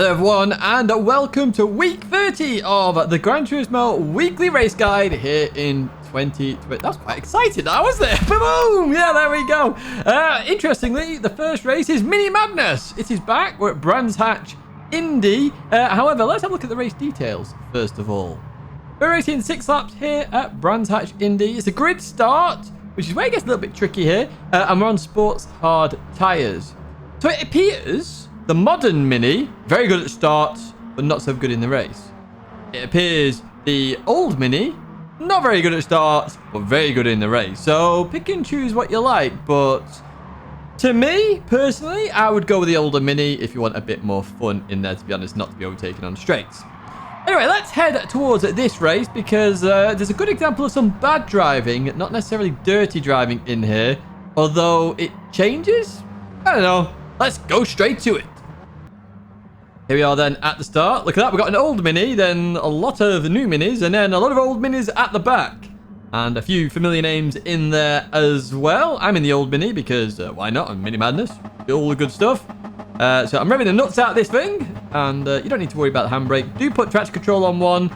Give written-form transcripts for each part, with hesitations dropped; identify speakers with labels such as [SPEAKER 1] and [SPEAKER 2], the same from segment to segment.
[SPEAKER 1] Hello everyone and welcome to week 30 of the Gran Turismo weekly race guide here in 2020. That was quite exciting, that was it. Boom! Yeah, there we go. Interestingly, the first race is Mini Madness. It is back. We're at Brands Hatch, Indy. However, let's have a look at the race details first of all. We're racing 6 laps here at Brands Hatch, Indy. It's a grid start, which is where it gets a little bit tricky here. And we're on sports hard tyres. So it appears the modern Mini, very good at starts, but not so good in the race. It appears the old Mini, not very good at starts, but very good in the race. So pick and choose what you like. But to me, personally, I would go with the older Mini if you want a bit more fun in there, to be honest, not to be overtaken on straights. Anyway, let's head towards this race because there's a good example of some bad driving, not necessarily dirty driving in here, although it changes. I don't know. Let's go straight to it. Here we are then at the start. Look at that. We've got an old Mini, then a lot of new Minis, and then a lot of old Minis at the back. And a few familiar names in there as well. I'm in the old Mini because why not? I'm Mini Madness. All the good stuff. So I'm revving the nuts out this thing. And you don't need to worry about the handbrake. Do put traction control on one.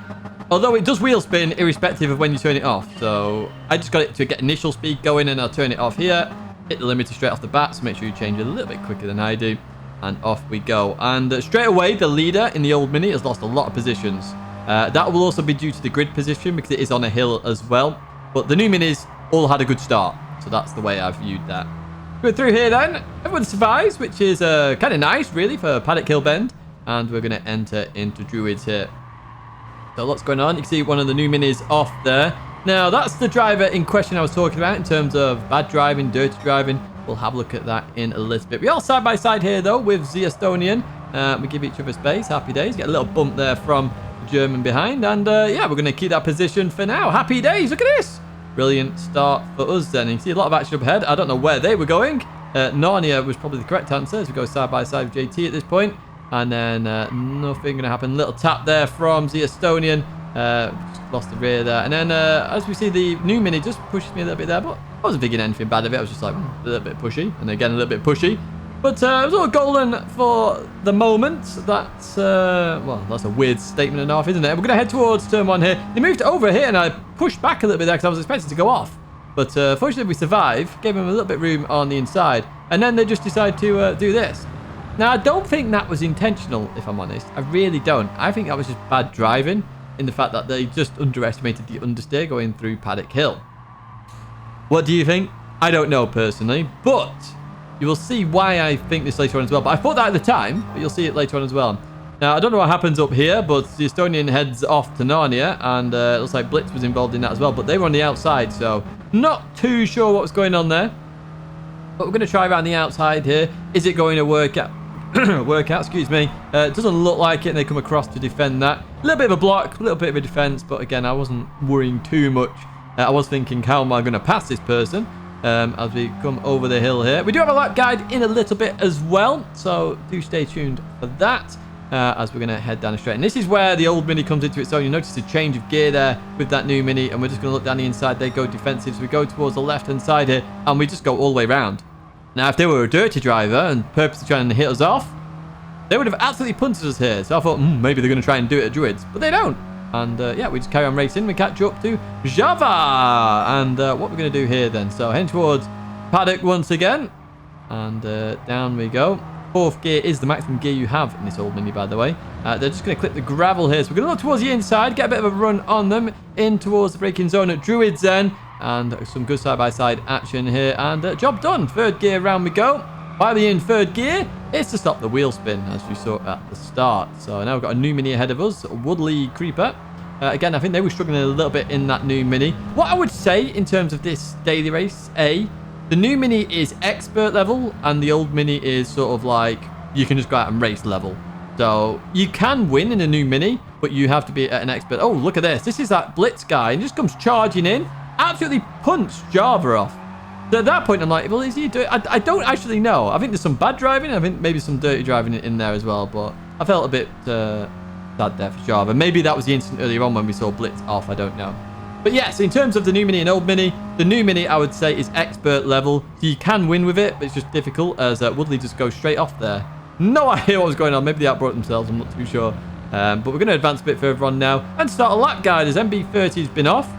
[SPEAKER 1] Although it does wheel spin irrespective of when you turn it off. So I just got it to get initial speed going and I'll turn it off here. Hit the limiter straight off the bat. So make sure you change it a little bit quicker than I do. And off we go. And straight away, the leader in the old Mini has lost a lot of positions. That will also be due to the grid position because it is on a hill as well. But the new Minis all had a good start. So that's the way I've viewed that. Go through here then. Everyone survives, which is kind of nice, really, for Paddock Hill Bend. And we're going to enter into Druids here. So lots going on. You can see one of the new Minis off there. Now, that's the driver in question I was talking about in terms of bad driving, dirty driving. We'll have a look at that in a little bit. We are side by side here, though, with the Estonian. We give each other space. Happy days. Get a little bump there from the German behind. And, yeah, we're going to keep that position for now. Happy days. Look at this. Brilliant start for us, then. You can see a lot of action up ahead. I don't know where they were going. Narnia was probably the correct answer as we go side by side with JT at this point. And then nothing going to happen. Little tap there from the Estonian. Just lost the rear there. And then, as we see, the new Mini just pushes me a little bit there. But I wasn't thinking anything bad of it. I was just like, a little bit pushy. And again, a little bit pushy. But it was all golden for the moment. That's, well, that's a weird statement and a half, isn't it? We're going to head towards turn 1 here. They moved over here, and I pushed back a little bit there because I was expecting to go off. But fortunately, we survived. Gave them a little bit of room on the inside. And then they just decided to do this. Now, I don't think that was intentional, if I'm honest. I really don't. I think that was just bad driving in the fact that they just underestimated the understeer going through Paddock Hill. What do you think? I don't know personally, but you will see why I think this later on as well. But I thought that at the time, but you'll see it later on as well. Now, I don't know what happens up here, but the Estonian heads off to Narnia, and it looks like Blitz was involved in that as well, but they were on the outside, so not too sure what was going on there. But we're going to try around the outside here. Is it going to work out? Excuse me. It doesn't look like it, and they come across to defend that. A little bit of a block, a little bit of a defense, but again, I wasn't worrying too much. I was thinking, how am I going to pass this person as we come over the hill here? We do have a lap guide in a little bit as well, so do stay tuned for that as we're going to head down the straight. And this is where the old Mini comes into its own. You notice a change of gear there with that new Mini, and we're just going to look down the inside. They go defensive, so we go towards the left-hand side here, and we just go all the way around. Now, if they were a dirty driver and purposely trying to hit us off, they would have absolutely punted us here. So I thought, maybe they're going to try and do it at Druids, but they don't. And yeah, we just carry on racing. We catch up to Java. And what we're going to do here then. So heading towards Paddock once again. And down we go. 4th gear is the maximum gear you have in this old Mini, by the way. They're just going to clip the gravel here. So we're going to look towards the inside, get a bit of a run on them. In towards the braking zone at Druids then. And some good side-by-side action here. And job done. 3rd gear round we go. While we're in 3rd gear, it's to stop the wheel spin, as you saw at the start. So now we've got a new Mini ahead of us, Woodley Creeper. Again, I think they were struggling a little bit in that new Mini. What I would say in terms of this daily race, the new Mini is expert level, and the old Mini is sort of like, you can just go out and race level. So you can win in a new Mini, but you have to be an expert. Oh, look at this. This is that Blitz guy, and he just comes charging in, absolutely punched Java off. So at that point, I'm like, well, is he doing... I don't actually know. I think there's some bad driving. I think maybe some dirty driving in there as well. But I felt a bit sad there for Java. Maybe that was the incident earlier on when we saw Blitz off. I don't know. But yes, in terms of the new Mini and old Mini, the new Mini, I would say, is expert level. So you can win with it, but it's just difficult as Woodley just goes straight off there. No idea what was going on. Maybe they outbrought themselves. I'm not too sure. But we're going to advance a bit further on now and start a lap guide as MB30 has been off.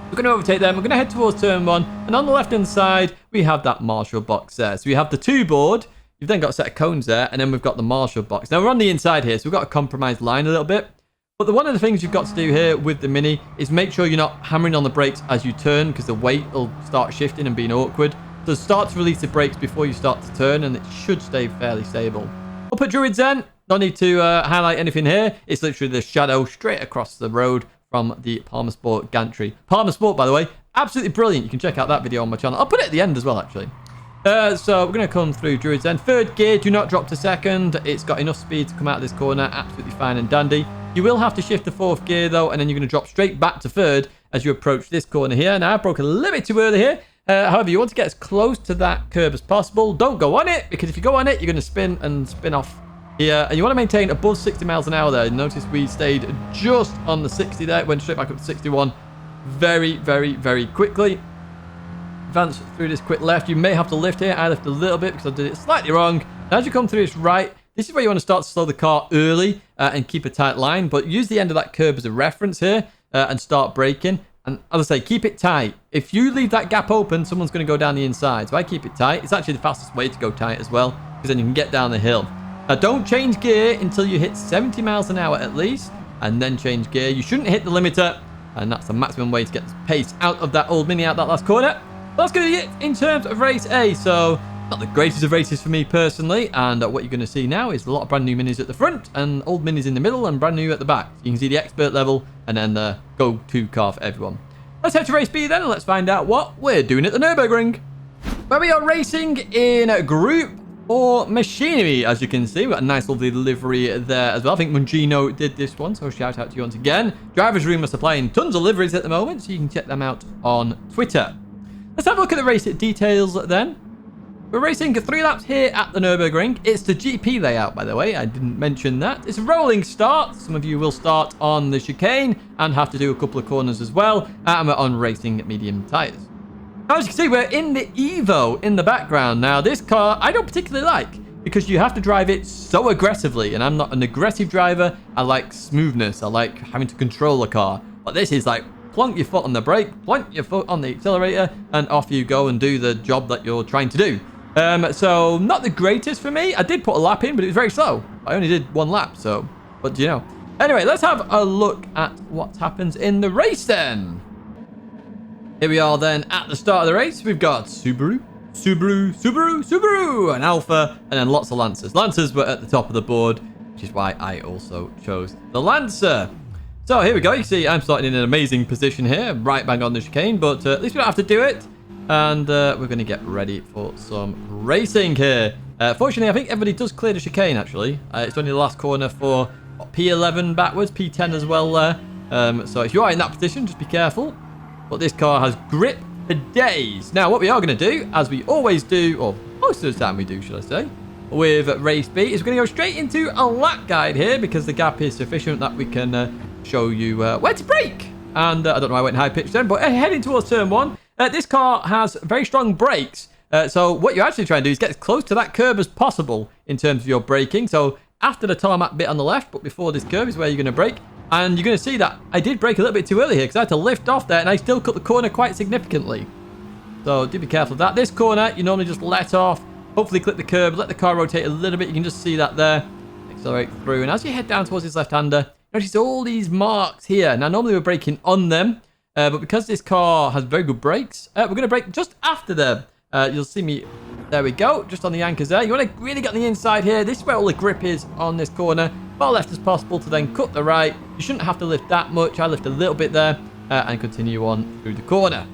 [SPEAKER 1] We're going to overtake them. We're going to head towards turn 1. And on the left-hand side, we have that marshal box there. So we have the 2 board. You've then got a set of cones there. And then we've got the marshal box. Now, we're on the inside here. So we've got a compromised line a little bit. But one of the things you've got to do here with the Mini is make sure you're not hammering on the brakes as you turn, because the weight will start shifting and being awkward. So start to release the brakes before you start to turn, and it should stay fairly stable. Up at Druids then, no need to highlight anything here. It's literally the shadow straight across the road from the Palmer Sport gantry. Palmer Sport, by the way, absolutely brilliant. You can check out that video on my channel. I'll put it at the end as well, actually. So we're going to come through Druids then. 3rd gear, do not drop to 2nd. It's got enough speed to come out of this corner. Absolutely fine and dandy. You will have to shift to 4th gear, though, and then you're going to drop straight back to 3rd as you approach this corner here. Now, I broke a little bit too early here. However, you want to get as close to that curb as possible. Don't go on it, because if you go on it, you're going to spin and spin off here. And you want to maintain above 60 miles an hour there. Notice we stayed just on the 60 there. It went straight back up to 61 very, very, very quickly. Advance through this quick left. You may have to lift here. I lifted a little bit because I did it slightly wrong. And as you come through this right, this is where you want to start to slow the car early and keep a tight line. But use the end of that curb as a reference here and start braking. And as I say, keep it tight. If you leave that gap open, someone's going to go down the inside. So I keep it tight. It's actually the fastest way to go tight as well, because then you can get down the hill. Now, don't change gear until you hit 70 miles an hour at least, and then change gear. You shouldn't hit the limiter, and that's the maximum way to get the pace out of that old Mini out that last corner. That's going to be it in terms of race A. So, not the greatest of races for me personally, and what you're going to see now is a lot of brand new Minis at the front and old Minis in the middle and brand new at the back. So you can see the expert level and then the go-to car for everyone. Let's head to race B then, and let's find out what we're doing at the Nurburgring, where we are racing in Group or Machinery. As you can see, we've got a nice lovely livery there as well. I think Mungino did this one, so shout out to you once again. Drivers Room are supplying tons of liveries at the moment, so you can check them out on Twitter. Let's have a look at the race details then. We're racing 3 laps here at the Nurburgring. It's the GP layout, by the way. I didn't mention that. It's a rolling start. Some of you will start on the chicane and have to do a couple of corners as well. And we're on racing medium tyres. Now, as you can see, we're in the Evo in the background. Now, this car I don't particularly like because you have to drive it so aggressively. And I'm not an aggressive driver. I like smoothness. I like having to control the car. But this is like plonk your foot on the brake, plonk your foot on the accelerator, and off you go and do the job that you're trying to do. So not the greatest for me. I did put a lap in, but it was very slow. I only did 1 lap, so what do you know? Anyway, let's have a look at what happens in the race then. Here we are then at the start of the race. We've got Subaru, an Alpha, and then lots of Lancers. Lancers were at the top of the board, which is why I also chose the Lancer. So here we go. You see I'm starting in an amazing position here, right bang on the chicane, but at least we don't have to do it. And we're going to get ready for some racing here. Fortunately, I think everybody does clear the chicane, actually. It's only the last corner for P11 backwards, P10 as well there. So if you are in that position, just be careful. But this car has grip for days. Now, what we are going to do, as we always do, or most of the time we do, should I say, with race B, is we're going to go straight into a lap guide here because the gap is sufficient that we can show you where to brake. And I don't know why I went high pitch then, but heading towards turn 1. This car has very strong brakes, so what you're actually trying to do is get as close to that curb as possible in terms of your braking. So after the tarmac bit on the left, but before this curb is where you're going to brake. And you're going to see that I did brake a little bit too early here because I had to lift off there and I still cut the corner quite significantly. So do be careful of that. This corner, you normally just let off, hopefully clip the curb, let the car rotate a little bit. You can just see that there. Accelerate through. And as you head down towards this left-hander, notice all these marks here. Now, normally we're braking on them. But because this car has very good brakes, we're going to brake just after them. You'll see me. There we go. Just on the anchors there. You want to really get on the inside here. This is where all the grip is on this corner. Far left as possible to then cut the right. You shouldn't have to lift that much. I lift a little bit there and continue on through the corner.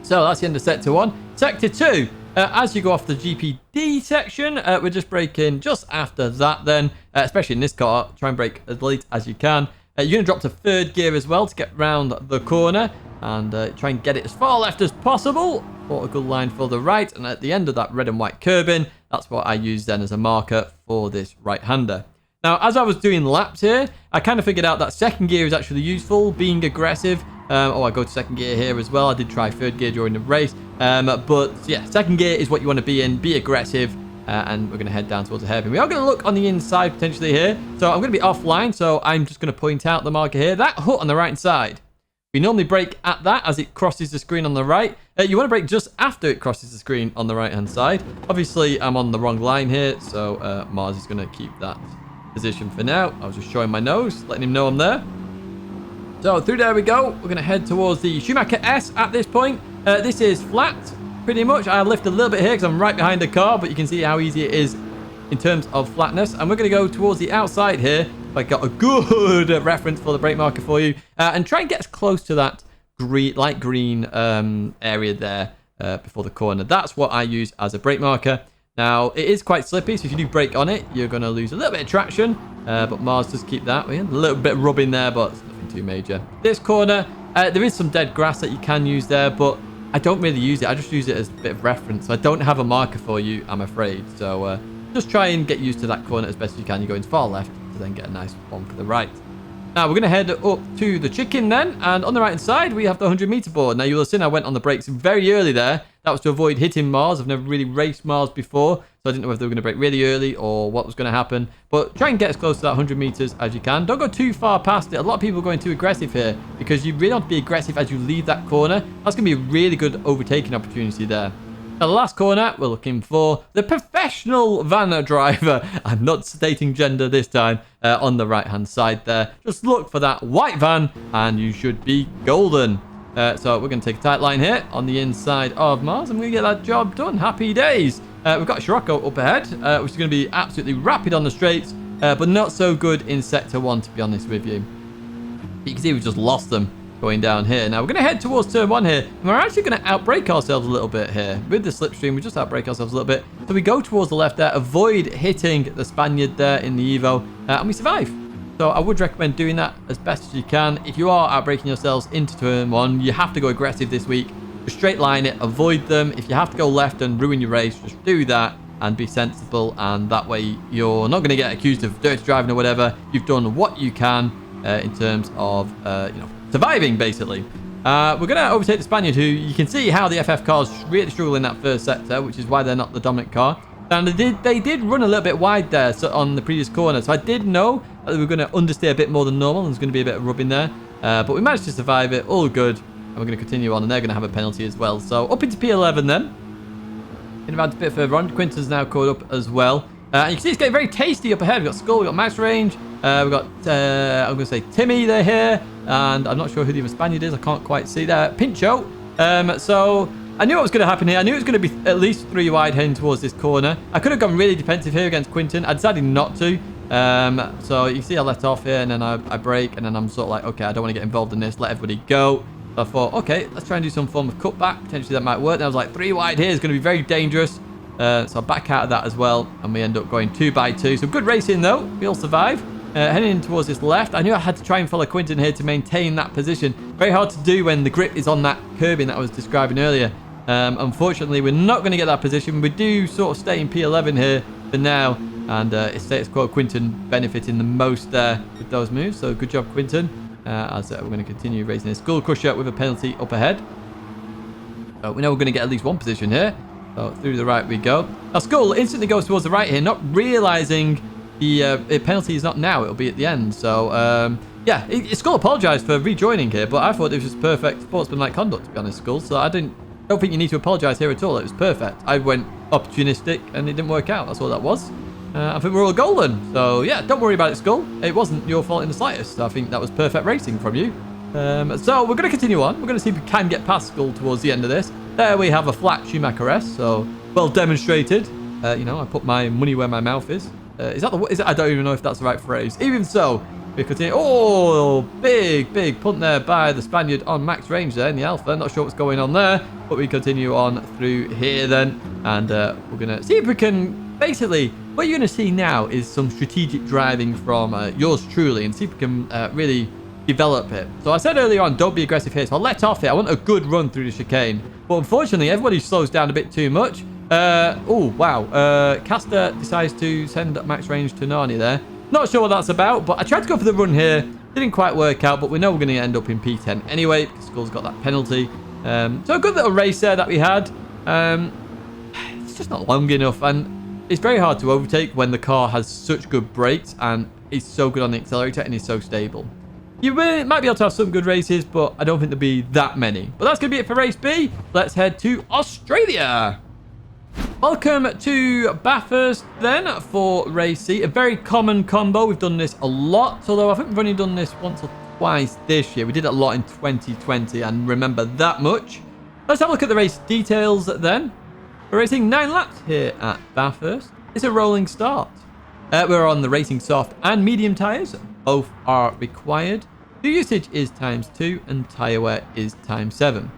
[SPEAKER 1] So that's the end of Sector 1. Sector 2. As you go off the GPD section, we're just braking just after that then. Especially in this car. Try and brake as late as you can. You're going to drop to 3rd gear as well to get round the corner and try and get it as far left as possible for a good line for the right. And at the end of that red and white curbing, that's what I use then as a marker for this right-hander. Now, as I was doing laps here, I kind of figured out that 2nd gear is actually useful, being aggressive. I go to 2nd gear here as well. I did try 3rd gear during the race. But yeah, 2nd gear is what you want to be in. Be aggressive. and we're going to head down towards the hairpin. We are going to look on the inside potentially here. So I'm going to be offline, so I'm just going to point out the marker here. That hut on the right side. We normally brake at that as it crosses the screen on the right. You want to brake just after it crosses the screen on the right-hand side. Obviously, I'm on the wrong line here, so Mars is going to keep that position for now. I was just showing my nose, letting him know I'm there. So through there we go. We're going to head towards the Schumacher S at this point. This is flat, pretty much. I lift a little bit here because I'm right behind the car, but you can see how easy it is in terms of flatness. And we're going to go towards the outside here. I got a good reference for the brake marker for you. And try and get as close to that light green area there before the corner. That's what I use as a brake marker. Now, it is quite slippy, so if you do brake on it, you're going to lose a little bit of traction. But Mars does keep that. We had a little bit of rubbing there, but it's nothing too major. This corner, there is some dead grass that you can use there, but I don't really use it. I just use it as a bit of reference. I don't have a marker for you, I'm afraid. So just try and get used to that corner as best as you can. You're going far left to then get a nice one for the right. Now, we're going to head up to the chicken then. And on the right-hand side, we have the 100-meter board. Now, you'll have seen I went on the brakes very early there. That was to avoid hitting Mars. I've never really raced Mars before, so I didn't know if they were going to brake really early or what was going to happen. But try and get as close to that 100 meters as you can. Don't go too far past it. A lot of people are going too aggressive here because you really want to be aggressive as you leave that corner. That's going to be a really good overtaking opportunity there. Now, the last corner, we're looking for the professional van driver. I'm not stating gender this time. On the right-hand side there. Just look for that white van, and you should be golden. So we're going to take a tight line here on the inside of Mars. I'm going to get that job done. Happy days. We've got Scirocco up ahead, which is going to be absolutely rapid on the straights, but not so good in Sector 1, to be honest with you. You can see we've just lost them going down here. Now, we're going to head towards Turn 1 here, and we're actually going to outbrake ourselves a little bit here. With the slipstream, we just outbrake ourselves a little bit. So we go towards the left there, avoid hitting the Spaniard there in the Evo, and we survive. So I would recommend doing that as best as you can. If you are outbraking yourselves into Turn 1, you have to go aggressive this week. Just straight line it, avoid them. If you have to go left and ruin your race, just do that and be sensible, and that way you're not going to get accused of dirty driving or whatever. You've done what you can in terms of, surviving, basically. We're going to overtake the Spaniard, who you can see how the FF cars really struggle in that first sector, which is why they're not the dominant car. And they did run a little bit wide there on the previous corner, so I did know that we were going to understeer a bit more than normal. There's going to be a bit of rubbing there, but we managed to survive it, all good. And we're going to continue on, and they're going to have a penalty as well. So up into P11 then. In about a bit further on, Quinton's now caught up as well. And you can see it's getting very tasty up ahead. We've got Skull, we've got Max Range, we've got, I'm going to say Timmy, they're here. And I'm not sure who the other Spaniard is. I can't quite see there. Pincho. So I knew what was going to happen here. I knew it was going to be at least 3 wide heading towards this corner. I could have gone really defensive here against Quinton. I decided not to. So you can see I let off here, and then I brake, and then I'm sort of like, okay, I don't want to get involved in this. Let everybody go. So I thought, okay, let's try and do some form of cutback. Potentially that might work. And I was like, 3 wide here is going to be very dangerous. So I back out of that as well, and we end up going 2 by 2. So good racing though. We all survive. Heading towards this left. I knew I had to try and follow Quinton here to maintain that position. Very hard to do when the grip is on that curbing that I was describing earlier. Unfortunately, we're not going to get that position. We do sort of stay in P11 here for now. And it's status quo Quinton benefiting the most there with those moves. So good job, Quinton. As we're going to continue racing this Skull Crusher with a penalty up ahead. So we know we're going to get at least one position here. So through the right we go. Now Skull instantly goes towards the right here, not realising the penalty is not now, it'll be at the end. So, yeah, Skull apologised for rejoining here, but I thought it was just perfect sportsmanlike conduct, to be honest, Skull. So I don't think you need to apologise here at all. It was perfect. I went opportunistic, and it didn't work out. That's all that was. I think we're all golden. So, yeah, don't worry about it, Skull. It wasn't your fault in the slightest. I think that was perfect racing from you. So we're going to continue on. We're going to see if we can get past Skull towards the end of this. There we have a flat Schumacher S, so well demonstrated. I put my money where my mouth is. Is that I don't even know if that's the right phrase. Even so, we continue. Oh, big punt there by the Spaniard on max range there in the Alpha. Not sure what's going on there, but we continue on through here then. And we're going to see if we can, basically, what you're going to see now is some strategic driving from yours truly, and see if we can really develop it. So I said earlier on, don't be aggressive here. So I let off it. I want a good run through the chicane. But unfortunately, everybody slows down a bit too much. Oh, wow. Caster decides to send max range to Nani there. Not sure what that's about, but I tried to go for the run here. Didn't quite work out, but we know we're going to end up in P10 anyway, because Skull's got that penalty. So a good little race there that we had. It's just not long enough, and it's very hard to overtake when the car has such good brakes and is so good on the accelerator and is so stable. You might be able to have some good races, but I don't think there'll be that many. But that's going to be it for race B. Let's head to Australia. Welcome to Bathurst then for race C. A very common combo. We've done this a lot, although I think we've only done this once or twice this year. We did it a lot in 2020 and remember that much. Let's have a look at the race details then. We're racing 9 laps here at Bathurst. It's a rolling start. We're on the racing soft and medium tyres. Both are required. The usage is ×2 and tyre wear is ×7.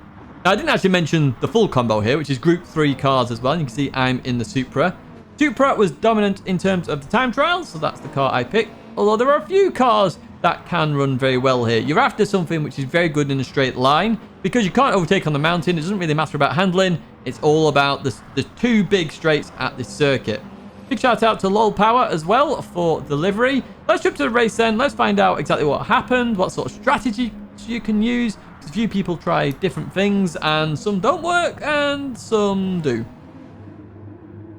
[SPEAKER 1] Now, I didn't actually mention the full combo here, which is Group 3 cars as well. You can see I'm in the Supra. Supra was dominant in terms of the time trials, so that's the car I picked. Although there are a few cars that can run very well here. You're after something which is very good in a straight line. Because you can't overtake on the mountain, it doesn't really matter about handling. It's all about the 2 big straights at this circuit. Big shout out to LOL Power as well for the livery. Let's jump to the race then. Let's find out exactly what happened, what sort of strategy you can use. A few people try different things and some don't work and some do.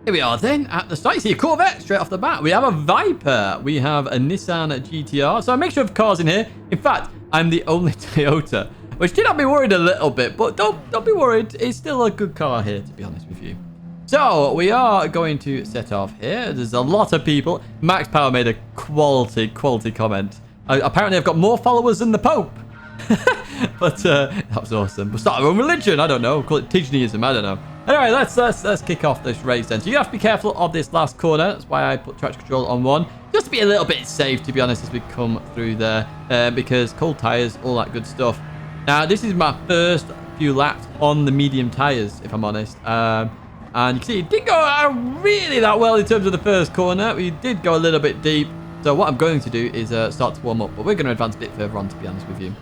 [SPEAKER 1] Here we are then at the start. You see a Corvette straight off the bat. We have a Viper. We have a Nissan GTR. So a mixture of cars in here. In fact, I'm the only Toyota, which did have me worried a little bit, but don't be worried. It's still a good car here, to be honest with you. So we are going to set off here. There's a lot of people. Max Power made a quality comment. Apparently I've got more followers than the Pope. But that was awesome. We'll start our own religion. I don't know. Call it Tidgneyism. I don't know. Anyway, let's kick off this race then. So you have to be careful of this last corner. That's why I put traction control on 1. Just to be a little bit safe, to be honest, as we come through there. Because cold tyres, all that good stuff. Now, this is my first few laps on the medium tyres, if I'm honest. And you can see it didn't go really that well in terms of the first corner. We did go a little bit deep. So what I'm going to do is start to warm up. But we're going to advance a bit further on, to be honest with you.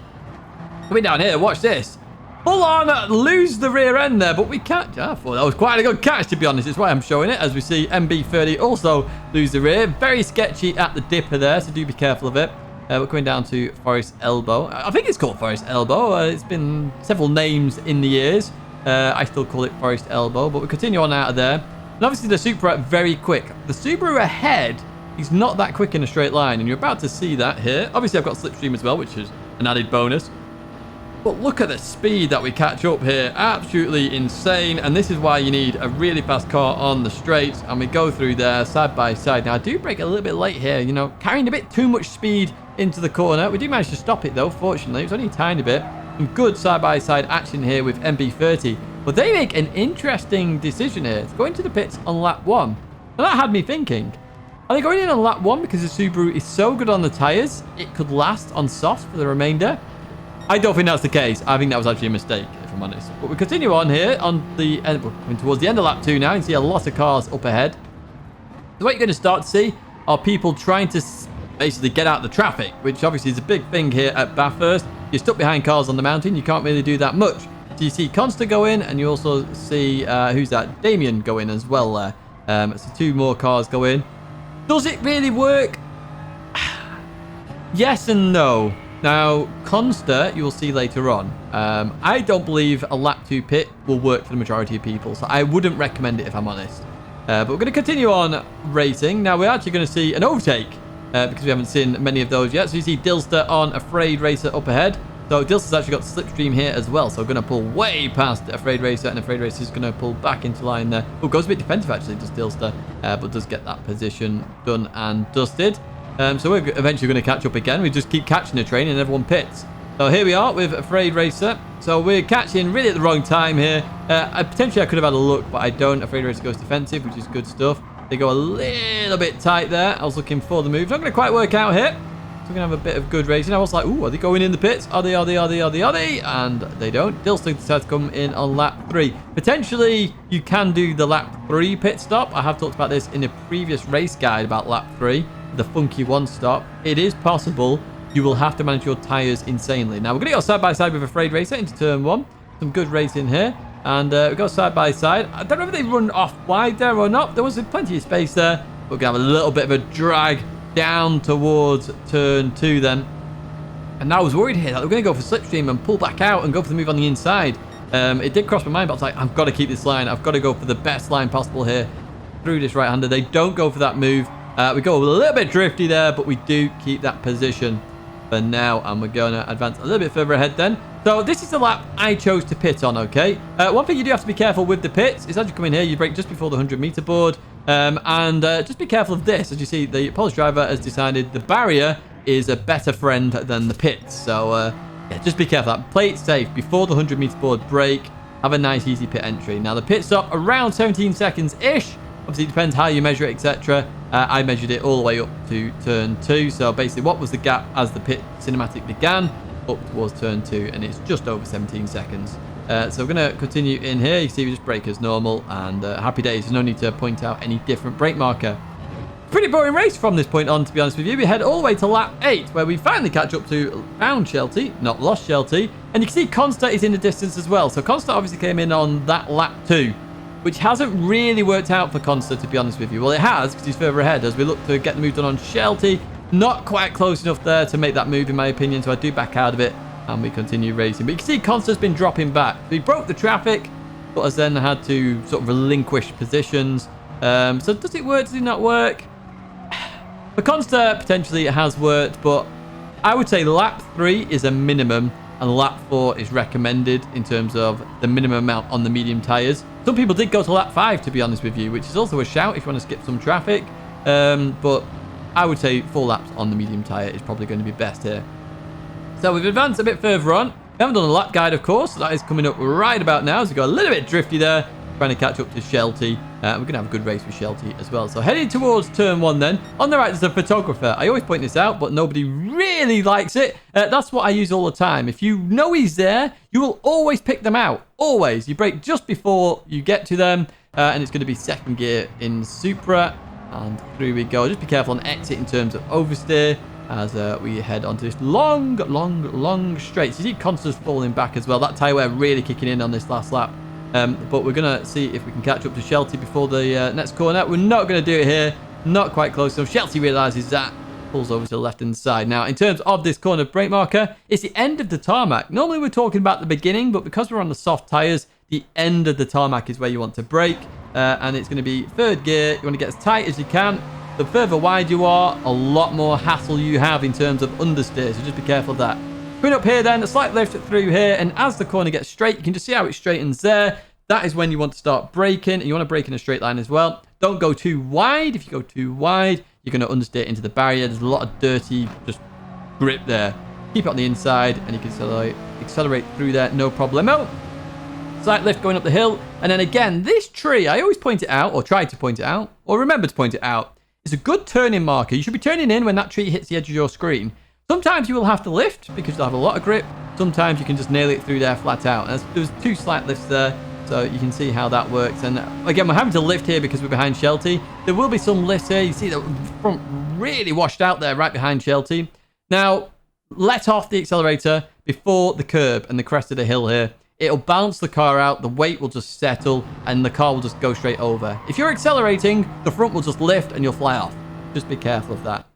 [SPEAKER 1] Coming down here, watch this. Full on, lose the rear end there, but we can't. I thought that was quite a good catch, to be honest. It's why I'm showing it. As we see MB30 also lose the rear. Very sketchy at the dipper there, so do be careful of it. We're coming down to Forest Elbow. I think it's called Forest Elbow. It's been several names in the years. I still call it Forest Elbow, but we continue on out of there. And obviously the Supra very quick. The Subaru ahead is not that quick in a straight line, and you're about to see that here. Obviously I've got slipstream as well, which is an added bonus. But look at the speed that we catch up here. Absolutely insane. And this is why you need a really fast car on the straights. And we go through there side by side. Now, I do brake a little bit late here, you know, carrying a bit too much speed into the corner. We do manage to stop it, though, fortunately. It was only a tiny bit. Some good side-by-side action here with MB30. But they make an interesting decision here. It's going to the pits on lap 1. And that had me thinking, are they going in on lap 1 because the Subaru is so good on the tyres, it could last on softs for the remainder? I don't think that's the case. I think that was actually a mistake, if I'm honest. But we continue on here on the end. We're coming towards the end of lap 2 now. You can see a lot of cars up ahead. So what you're going to start to see are people trying to basically get out the traffic, which obviously is a big thing here at Bathurst. You're stuck behind cars on the mountain. You can't really do that much. So you see Consta go in, and you also see, who's that? Damien go in as well there. So 2 more cars go in. Does it really work? Yes and no. Now, Consta, you will see later on. I don't believe a lap 2 pit will work for the majority of people, so I wouldn't recommend it if I'm honest. But we're going to continue on racing. Now, we're actually going to see an overtake because we haven't seen many of those yet. So you see Dilster on Afraid Racer up ahead. So Dilster's actually got slipstream here as well. So we're going to pull way past Afraid Racer, and Afraid Racer is going to pull back into line there. Oh, goes a bit defensive actually, does Dilster, but does get that position done and dusted. So we're eventually going to catch up again. We just keep catching the train and everyone pits. So here we are with Afraid Racer. So we're catching really at the wrong time here. Potentially I could have had a look, but I don't. Afraid Racer goes defensive, which is good stuff. They go a little bit tight there. I was looking for the moves. Not going to quite work out here. So we're going to have a bit of good racing. I was like, ooh, are they going in the pits? Are they? And they don't. Dilster decides to come in on lap 3. Potentially, you can do the lap 3 pit stop. I have talked about this in a previous race guide about lap 3. The funky 1 stop. It is possible. You will have to manage your tyres insanely. Now, we're going to go side by side with Afraid Racer into turn 1. Some good racing here. And we go side by side. I don't know if they run off wide there or not. There was plenty of space there. We're going to have a little bit of a drag down towards turn 2 then. And I was worried here that we're going to go for slipstream and pull back out and go for the move on the inside. It did cross my mind, but I was like, I've got to keep this line. I've got to go for the best line possible here. through this right-hander. They don't go for that move. We go a little bit drifty there, but we do keep that position for now, and we're going to advance a little bit further ahead then. So this is the lap I chose to pit on, okay? One thing you do have to be careful with the pits is as you come in here, you brake just before the 100-meter board. Just be careful of this. As you see, the Polish driver has decided the barrier is a better friend than the pits. So, yeah, just be careful. Play it safe. Before the 100-meter board, brake. Have a nice, easy pit entry. Now, the pit stop around 17 seconds-ish. Obviously, it depends how you measure it, etc. I measured it all the way up to turn 2. So, basically, what was the gap as the pit cinematic began? Up towards turn 2, and it's just over 17 seconds. So we're going to continue in here. You see we just brake as normal, and happy days. There's no need to point out any different brake marker. Pretty boring race from this point on, to be honest with you. We head all the way to lap 8, where we finally catch up to found Shelty, not lost Shelty. And you can see Consta is in the distance as well. So Consta obviously came in on that lap 2, which hasn't really worked out for Consta, to be honest with you. Well, it has, because he's further ahead as we look to get the move done on Shelty. Not quite close enough there to make that move, in my opinion, so I do back out of it, and we continue racing. But you can see Consta's been dropping back. He broke the traffic, but has then had to sort of relinquish positions. So does it work? Does it not work? For Consta, potentially it has worked, but I would say lap 3 is a minimum, and lap 4 is recommended in terms of the minimum amount on the medium tyres. Some people did go to lap 5, to be honest with you, which is also a shout if you want to skip some traffic. But I would say 4 laps on the medium tyre is probably going to be best here. So we've advanced a bit further on. We haven't done a lap guide, of course. So that is coming up right about now. So we've got a little bit drifty there, trying to catch up to Shelty. We're going to have a good race with Shelty as well. So heading towards turn 1 then. On the right, there's a photographer. I always point this out, but nobody really likes it. That's what I use all the time. If you know he's there, you will always pick them out. Always. You brake just before you get to them. And it's going to be second gear in Supra. And through we go. Just be careful on exit in terms of oversteer as we head onto this long straight. So you see Consta's falling back as well. That tyre wear really kicking in on this last lap. But we're going to see if we can catch up to Shelty before the next corner. We're not going to do it here. Not quite close enough. Shelty realises that. Pulls over to the left-hand side. Now, in terms of this corner brake marker, it's the end of the tarmac. Normally, we're talking about the beginning, but because we're on the soft tyres, the end of the tarmac is where you want to brake. And it's going to be third gear. You want to get as tight as you can. The further wide you are, a lot more hassle you have in terms of understeer. So just be careful of that. Coming up here then, a slight lift through here. And as the corner gets straight, you can just see how it straightens there. That is when you want to start braking. And you want to brake in a straight line as well. Don't go too wide. If you go too wide, you're going to understeer into the barrier. There's a lot of dirty just grip there. Keep it on the inside and you can accelerate through there. No problemo. Slight lift going up the hill. And then again, this tree, I always point it out, or try to point it out, or remember to point it out. It's a good turning marker. You should be turning in when that tree hits the edge of your screen. Sometimes you will have to lift because you'll have a lot of grip. Sometimes you can just nail it through there flat out. And there's 2 slight lifts there, so you can see how that works. And again, we're having to lift here because we're behind Shelty. There will be some lifts here. You see the front really washed out there right behind Shelty. Now, let off the accelerator before the curb and the crest of the hill here. It'll balance the car out, the weight will just settle, and the car will just go straight over. If you're accelerating, the front will just lift and you'll fly off. Just be careful of that.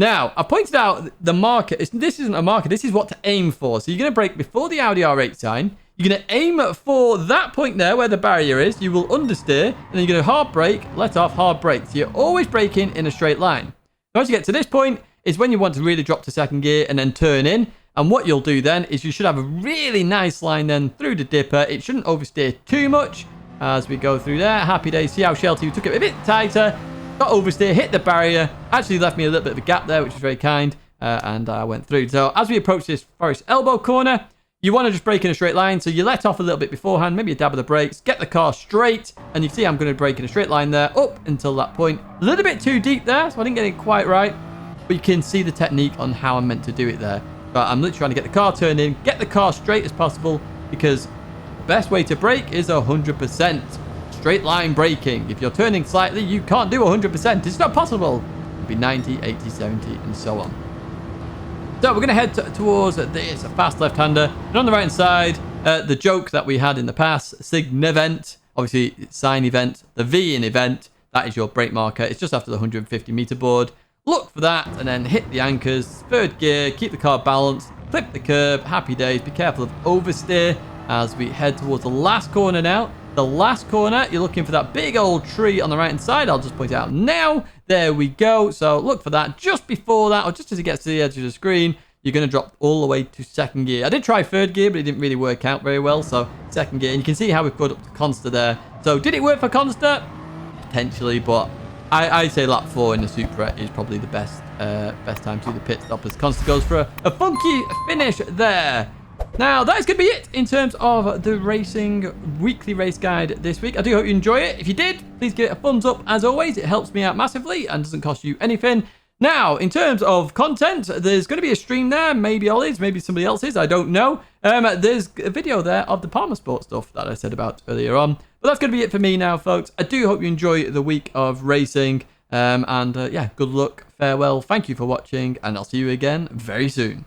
[SPEAKER 1] Now, I pointed out the marker. This isn't a marker. This is what to aim for. So you're going to brake before the Audi R8 sign. You're going to aim for that point there where the barrier is. You will understeer, and then you're going to hard brake, let off, hard brake. So you're always braking in a straight line. Now, as you get to this point is when you want to really drop to second gear and then turn in. And what you'll do then is you should have a really nice line then through the dipper. It shouldn't oversteer too much as we go through there. Happy days. See how Shelty took it a bit tighter. Got oversteer, hit the barrier. Actually left me a little bit of a gap there, which was very kind. And I went through. So as we approach this Forest Elbow corner, you want to just brake in a straight line. So you let off a little bit beforehand, maybe a dab of the brakes, get the car straight. And you see I'm going to brake in a straight line there up until that point. A little bit too deep there, so I didn't get it quite right. But you can see the technique on how I'm meant to do it there. But I'm literally trying to get the car turned in, get the car straight as possible, because the best way to brake is 100%. Straight line braking. If you're turning slightly, you can't do 100%. It's not possible. It'll be 90, 80, 70, and so on. So we're going to head towards this fast left-hander. And on the right-hand side, the joke that we had in the past, Sign event. Obviously, it's sign event. The V in event, that is your brake marker. It's just after the 150-meter board. Look for that and then hit the anchors, third gear, keep the car balanced, flip the curb, happy days. Be careful of oversteer as we head towards the last corner now. the last corner. You're looking for that big old tree on the right-hand side. I'll just point it out now. There we go. So look for that just before that, or just as it gets to the edge of the screen. You're going to drop all the way to second gear. I did try third gear, but it didn't really work out very well. So second gear. And you can see how we've put up to Consta there. So did it work for Consta? Potentially, but I'd say lap 4 in the Supra is probably the best time to do the pit stop, as Consta goes for a funky finish there. Now, that is going to be it in terms of the racing weekly race guide this week. I do hope you enjoy it. If you did, please give it a thumbs up. As always, it helps me out massively and doesn't cost you anything. Now, in terms of content, there's going to be a stream there. Maybe Ollie's, maybe somebody else's. I don't know. There's a video there of the Palmer Sport stuff that I said about earlier on. But that's going to be it for me now, folks. I do hope you enjoy the week of racing. Yeah, good luck. Farewell. Thank you for watching. And I'll see you again very soon.